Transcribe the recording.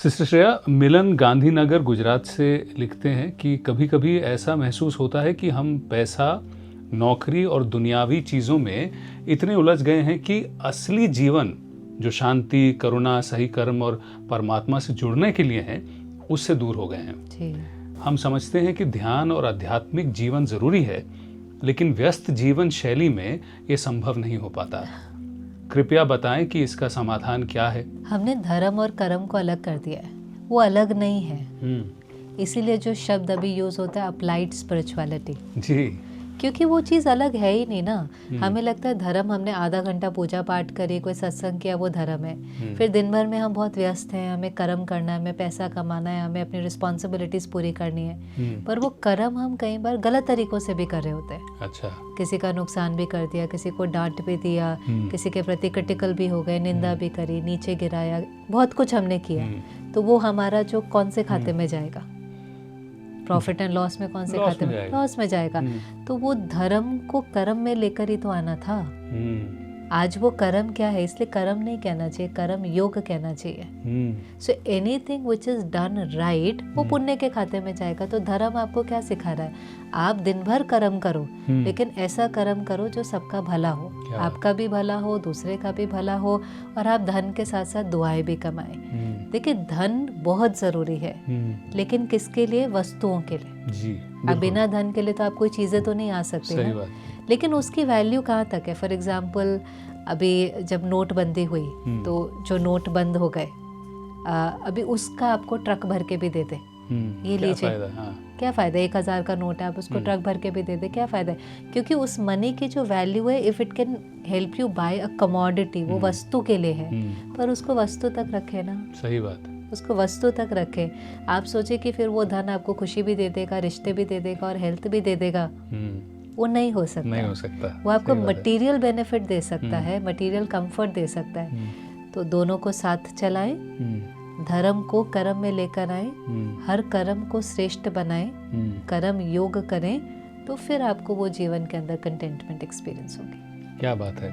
Sister Shreya, मिलन गांधीनगर गुजरात से लिखते हैं कि कभी कभी ऐसा महसूस होता है कि हम पैसा, नौकरी और दुनियावी चीज़ों में इतने उलझ गए हैं कि असली जीवन जो शांति, करुणा, सही कर्म और परमात्मा से जुड़ने के लिए है, उससे दूर हो गए हैं जी। हम समझते हैं कि ध्यान और आध्यात्मिक जीवन ज़रूरी है, लेकिन व्यस्त जीवन शैली में ये संभव नहीं हो पाता। कृपया बताएं कि इसका समाधान क्या है। हमने धर्म और कर्म को अलग कर दिया है, वो अलग नहीं है। इसीलिए जो शब्द अभी यूज होता है अप्लाइड स्पिरिचुअलिटी, जी, क्योंकि वो चीज़ अलग है ही नहीं ना। हमें लगता है धर्म, हमने आधा घंटा पूजा पाठ करी, कोई सत्संग किया, वो धर्म है। फिर दिन भर में हम बहुत व्यस्त हैं, हमें कर्म करना है, हमें पैसा कमाना है, हमें अपनी रिस्पॉन्सिबिलिटीज़ पूरी करनी है। पर वो कर्म हम कई बार गलत तरीक़ों से भी कर रहे होते हैं। अच्छा। किसी का नुकसान भी कर दिया, किसी को डांट भी दिया, किसी के प्रति क्रिटिकल भी हो गए, निंदा भी करी, नीचे गिराया, बहुत कुछ हमने किया। तो वो हमारा जो कौन से खाते में जाएगा? प्रॉफिट एंड लॉस में कौन से खाते में? लॉस में जाएगा। तो वो धर्म को कर्म में लेकर ही तो आना था। आज वो कर्म क्या है, इसलिए कर्म नहीं कहना चाहिए, कर्म योग कहना चाहिए। So anything which is done right वो पुण्य के खाते में जाएगा। तो धर्म आपको क्या सिखा रहा है? आप दिन भर कर्म करो, लेकिन ऐसा कर्म करो जो सबका भला हो, आपका भी भला हो, दूसरे का भी भला हो, और आप धन के साथ साथ दुआएं भी कमाएं। देखिए, धन बहुत जरूरी है, लेकिन किसके लिए? वस्तुओं के लिए जी। अब बिना धन के लिए तो आप कोई चीजें तो नहीं आ सकती सही ना। बात। लेकिन उसकी वैल्यू कहाँ तक है? फॉर एग्जाम्पल, अभी जब नोटबंदी हुई तो जो नोट बंद हो गए, अभी उसका आपको ट्रक भर के भी दे दे, ये लीजिए, क्या फ़ायदा? 1000 का नोट है, आप उसको ट्रक भर के भी दे दे, क्या फ़ायदा है? क्योंकि उस मनी की जो वैल्यू है, if it can help you buy a commodity, वो वस्तु के लिए है, पर उसको वस्तु तक रखे ना। सही बात। उसको वस्तु तक रखें। आप सोचे कि फिर वो धन आपको खुशी भी दे देगा, रिश्ते भी दे देगा और हेल्थ भी दे देगा, वो नहीं हो सकता। नहीं हो सकता। वो आपको मटेरियल बेनिफिट दे सकता है, मटेरियल कंफर्ट दे सकता है। तो दोनों को साथ चलाएं, धर्म को कर्म में लेकर आए, हर कर्म को श्रेष्ठ बनाएं, कर्म योग करें, तो फिर आपको वो जीवन के अंदर कंटेंटमेंट एक्सपीरियंस होगी। क्या बात है।